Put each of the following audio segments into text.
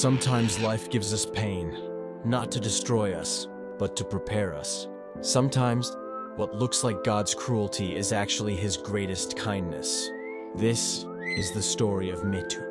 Sometimes life gives us pain, not to destroy us, but to prepare us. Sometimes, what looks like God's cruelty is actually His greatest kindness. This is the story of Mittu,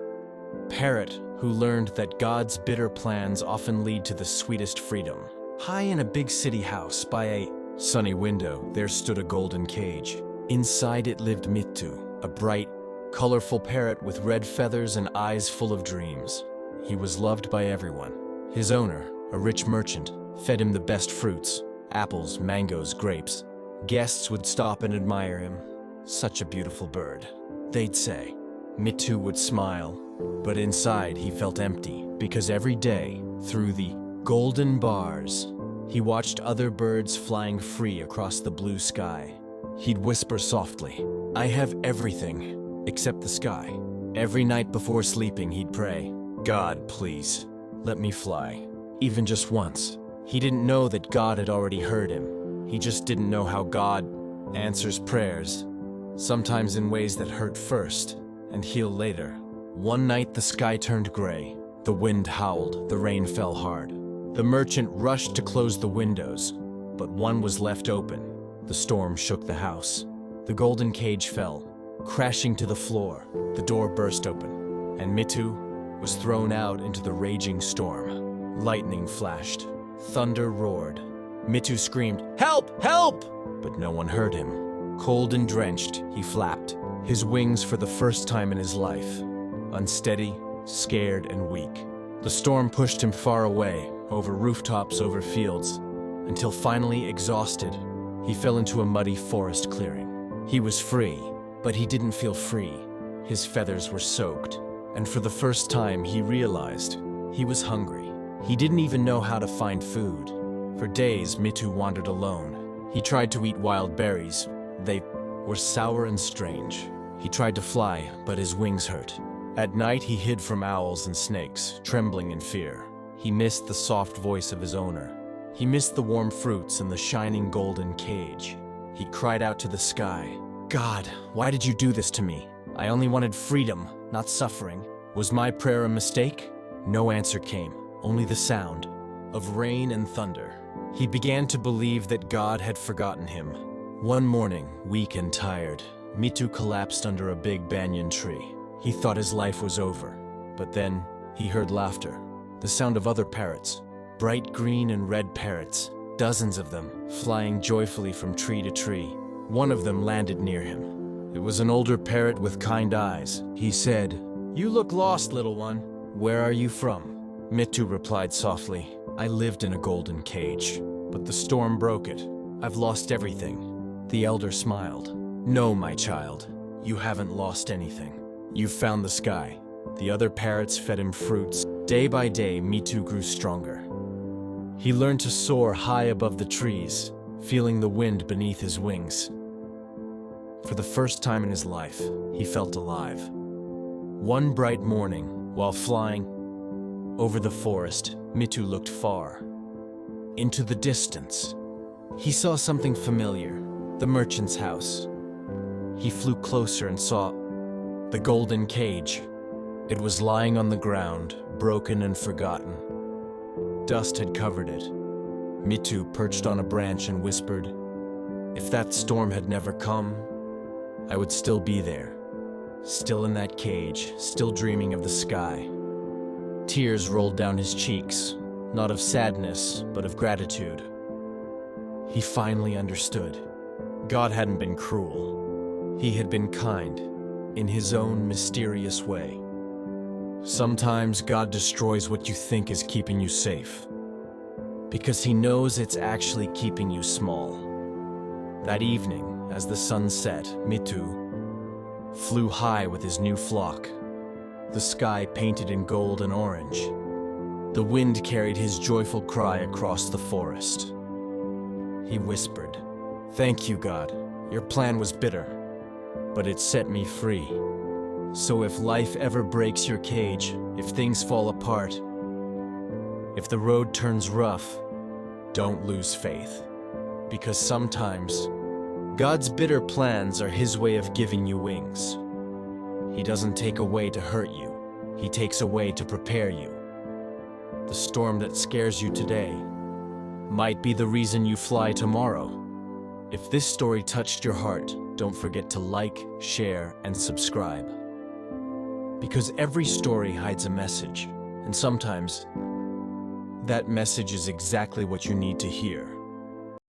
Parrot who learned that God's bitter plans often lead to the sweetest freedom. High in a big city house by a sunny window, there stood a golden cage. Inside it lived Mittu, a bright, colorful parrot with red feathers and eyes full of dreams. He was loved by everyone. His owner, a rich merchant, fed him the best fruits, apples, mangoes, grapes. Guests would stop and admire him. Such a beautiful bird, they'd say. Mittu would smile, but inside he felt empty, because every day, through the golden bars, he watched other birds flying free across the blue sky. He'd whisper softly, "I have everything, except the sky." Every night before sleeping, he'd pray, "God, please, let me fly, even just once." He didn't know that God had already heard him. He just didn't know how God answers prayers, sometimes in ways that hurt first and heal later. One night the sky turned gray. The wind howled, the rain fell hard. The merchant rushed to close the windows, but one was left open. The storm shook the house. The golden cage fell, crashing to the floor. The door burst open, and Mittu was thrown out into the raging storm. Lightning flashed. Thunder roared. Mittu screamed, "Help! Help!" But no one heard him. Cold and drenched, he flapped, his wings for the first time in his life. Unsteady, scared, and weak. The storm pushed him far away, over rooftops, over fields, until finally, exhausted, he fell into a muddy forest clearing. He was free, but he didn't feel free. His feathers were soaked, and for the first time he realized he was hungry. He didn't even know how to find food. For days, Mittu wandered alone. He tried to eat wild berries. They were sour and strange. He tried to fly, but his wings hurt. At night, he hid from owls and snakes, trembling in fear. He missed the soft voice of his owner. He missed the warm fruits and the shining golden cage. He cried out to the sky, "God, why did you do this to me? I only wanted freedom, not suffering. Was my prayer a mistake?" No answer came, only the sound of rain and thunder. He began to believe that God had forgotten him. One morning, weak and tired, Mittu collapsed under a big banyan tree. He thought his life was over, but then he heard laughter, the sound of other parrots, bright green and red parrots, dozens of them, flying joyfully from tree to tree. One of them landed near him. It was an older parrot with kind eyes. He said, "You look lost, little one. Where are you from?" Mittu replied softly, "I lived in a golden cage, but the storm broke it. I've lost everything." The elder smiled. "No, my child, you haven't lost anything. You've found the sky." The other parrots fed him fruits. Day by day, Mittu grew stronger. He learned to soar high above the trees, feeling the wind beneath his wings. For the first time in his life, he felt alive. One bright morning, while flying over the forest, Mittu looked far, into the distance. He saw something familiar, the merchant's house. He flew closer and saw the golden cage. It was lying on the ground, broken and forgotten. Dust had covered it. Mittu perched on a branch and whispered, "If that storm had never come, I would still be there, still in that cage, still dreaming of the sky." Tears rolled down his cheeks, not of sadness, but of gratitude. He finally understood. God hadn't been cruel. He had been kind, in his own mysterious way. Sometimes God destroys what you think is keeping you safe, because He knows it's actually keeping you small. That evening, as the sun set, Mittu flew high with his new flock, the sky painted in gold and orange. The wind carried his joyful cry across the forest. He whispered, "Thank you, God. Your plan was bitter, but it set me free. So if life ever breaks your cage, if things fall apart, if the road turns rough, don't lose faith. Because sometimes, God's bitter plans are His way of giving you wings. He doesn't take away to hurt you. He takes away to prepare you. The storm that scares you today might be the reason you fly tomorrow. If this story touched your heart, don't forget to like, share, and subscribe. Because every story hides a message, and sometimes that message is exactly what you need to hear.